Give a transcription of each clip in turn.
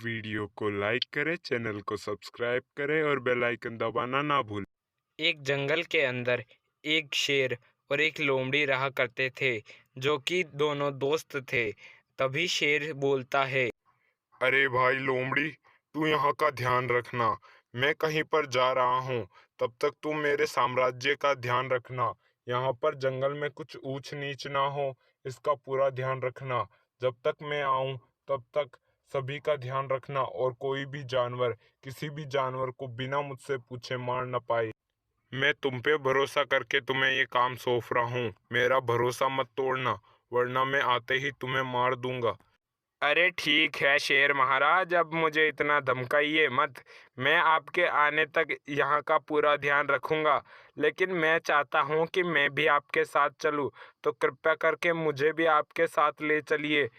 Video को like करें, channel को सब्सक्राइब करें और बेल आइकन दबाना ना भूलें। एक जंगल के अंदर एक शेर और एक लोमड़ी रहा करते थे, जो कि दोनों दोस्त थे। तभी शेर बोलता है। अरे भाई लोमड़ी, तू यहाँ का ध्यान रखना। मैं कहीं पर जा रहा हूँ, तब तक तू मेरे साम्राज्य का ध्यान रखना। यहाँ पर जंगल में कुछ ऊंच नीच ना हो, इसका पूरा ध्यान रखना। जब तक मैं आऊँ तब तक सभी का ध्यान रखना और कोई भी जानवर किसी भी जानवर को बिना मुझसे पूछे मार न पाए। मैं तुम पे भरोसा करके तुम्हें ये काम सौंप रहा हूँ। मेरा भरोसा मत तोड़ना, वरना मैं आते ही तुम्हें मार दूंगा। अरे ठीक है शेर महाराज, अब मुझे इतना धमकाइए मत। मैं आपके आने तक यहाँ का पूरा ध्यान रखूंगा, लेकिन मैं चाहता हूँ कि मैं भी आपके साथ चलूँ, तो कृपया करके मुझे भी आपके साथ ले चलिए।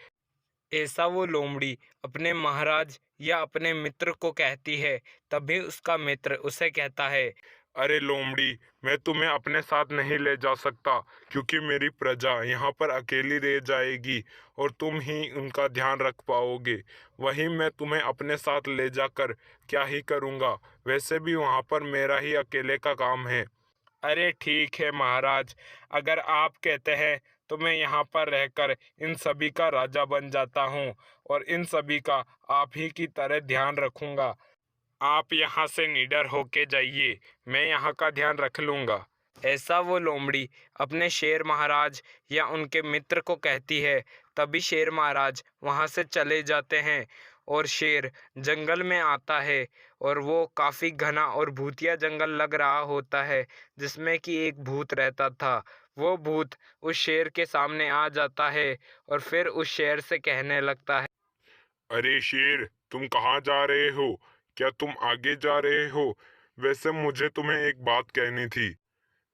ऐसा वो लोमड़ी अपने महाराज या अपने मित्र को कहती है। तभी उसका मित्र उसे कहता है। अरे लोमड़ी, मैं तुम्हें अपने साथ नहीं ले जा सकता, क्योंकि मेरी प्रजा यहाँ पर अकेली रह जाएगी और तुम ही उनका ध्यान रख पाओगे। वहीं मैं तुम्हें अपने साथ ले जाकर क्या ही करूँगा। वैसे भी वहाँ पर मेरा ही अकेले का काम है। अरे ठीक है महाराज, अगर आप कहते हैं तो मैं यहाँ पर रहकर इन सभी का राजा बन जाता हूँ और इन सभी का आप ही की तरह ध्यान रखूंगा। आप यहाँ से निडर होके जाइए, मैं यहाँ का ध्यान रख लूँगा। ऐसा वो लोमड़ी अपने शेर महाराज या उनके मित्र को कहती है। तभी शेर महाराज वहाँ से चले जाते हैं और शेर जंगल में आता है। और वो काफ़ी घना और भूतिया जंगल लग रहा होता है, जिसमें कि एक भूत रहता था। वो भूत उस शेर के सामने आ जाता है और फिर उस शेर से कहने लगता है। अरे शेर, तुम कहाँ जा रहे हो? क्या तुम आगे जा रहे हो? वैसे मुझे तुम्हें एक बात कहनी थी।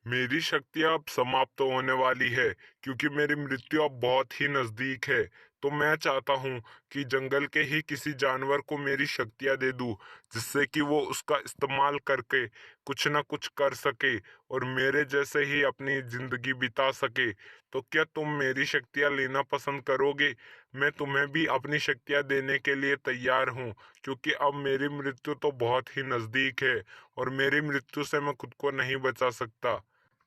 मेरी शक्तियां अब समाप्त होने वाली है, क्योंकि मेरी मृत्यु अब बहुत ही नजदीक है। तो मैं चाहता हूँ कि जंगल के ही किसी जानवर को मेरी शक्तियां दे दूँ, जिससे कि वो उसका इस्तेमाल करके कुछ ना कुछ कर सके और मेरे जैसे ही अपनी जिंदगी बिता सके। तो क्या तुम मेरी शक्तियां लेना पसंद करोगे? मैं तुम्हें भी अपनी शक्तियां देने के लिए तैयार हूँ, क्योंकि अब मेरी मृत्यु तो बहुत ही नजदीक है और मेरी मृत्यु से मैं खुद को नहीं बचा सकता।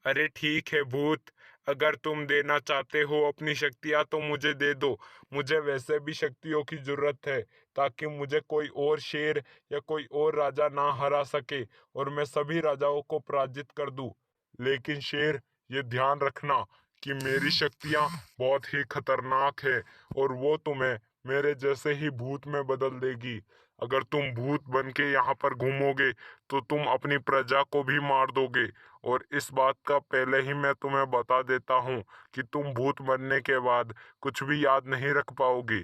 अरे ठीक है भूत, अगर तुम देना चाहते हो अपनी शक्तियाँ तो मुझे दे दो। मुझे वैसे भी शक्तियों की जरूरत है, ताकि मुझे कोई और शेर या कोई और राजा ना हरा सके और मैं सभी राजाओं को पराजित कर दूं। लेकिन शेर, ये ध्यान रखना कि मेरी शक्तियां बहुत ही खतरनाक है और वो तुम्हें मेरे जैसे ही भूत में बदल देगी। अगर तुम भूत बन के यहाँ पर घूमोगे तो तुम अपनी प्रजा को भी मार दोगे। और इस बात का पहले ही मैं तुम्हें बता देता हूँ कि तुम भूत बनने के बाद कुछ भी याद नहीं रख पाओगे।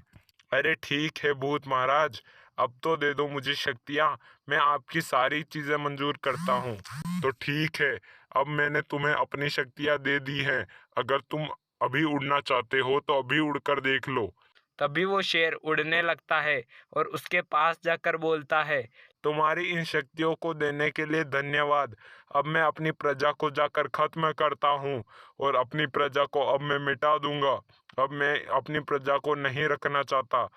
अरे ठीक है भूत महाराज, अब तो दे दो मुझे शक्तियाँ, मैं आपकी सारी चीजें मंजूर करता हूँ। तो ठीक है, अब मैंने तुम्हें अपनी शक्तियां दे दी हैं। अगर तुम अभी उड़ना चाहते हो तो अभी उड़कर देख लो। तभी वो शेर उड़ने लगता है और उसके पास जाकर बोलता है। तुम्हारी इन शक्तियों को देने के लिए धन्यवाद। अब मैं अपनी प्रजा को जाकर खत्म करता हूँ और अपनी प्रजा को अब मैं मिटा दूंगा। अब मैं अपनी प्रजा को नहीं रखना चाहता।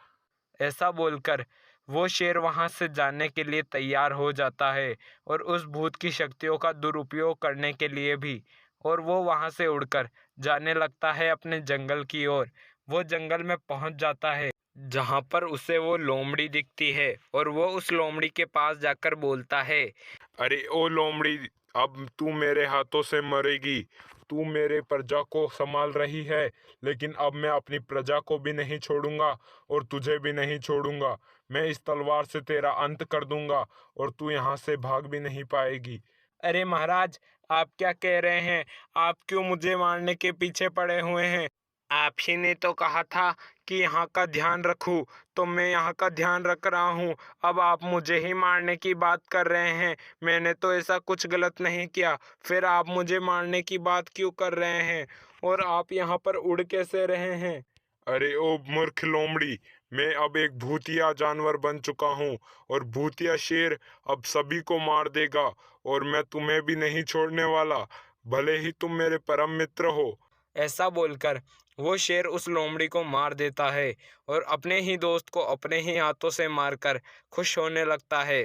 ऐसा बोलकर वो शेर वहां से जाने के लिए तैयार हो जाता है और उस भूत की शक्तियों का दुरुपयोग करने के लिए भी। और वो वहां से उड़कर जाने लगता है अपने जंगल की ओर। वो जंगल में पहुंच जाता है, जहां पर उसे वो लोमड़ी दिखती है और वो उस लोमड़ी के पास जाकर बोलता है। अरे ओ लोमड़ी, अब तू मेरे हाथों से मरेगी। तू मेरे प्रजा को संभाल रही है, लेकिन अब मैं अपनी प्रजा को भी नहीं छोड़ूंगा और तुझे भी नहीं छोड़ूंगा। मैं इस तलवार से तेरा अंत कर दूंगा और तू यहाँ से भाग भी नहीं पाएगी। अरे महाराज, आप क्या कह रहे हैं? आप क्यों मुझे मारने के पीछे पड़े हुए हैं? आप ही ने तो कहा था कि यहाँ का ध्यान रखूं, तो मैं यहाँ का ध्यान रख रहा हूँ। अब आप मुझे ही मारने की बात कर रहे हैं। मैंने तो ऐसा कुछ गलत नहीं किया, फिर आप मुझे मारने की बात क्यों कर रहे हैं? और आप यहाँ पर उड़ कैसे रहे हैं? अरे ओ मूर्ख लोमड़ी, मैं अब एक भूतिया जानवर बन चुका हूँ और भूतिया शेर अब सभी को मार देगा और मैं तुम्हें भी नहीं छोड़ने वाला, भले ही तुम मेरे परम मित्र हो। ऐसा बोलकर वो शेर उस लोमड़ी को मार देता है और अपने ही दोस्त को अपने ही हाथों से मारकर खुश होने लगता है।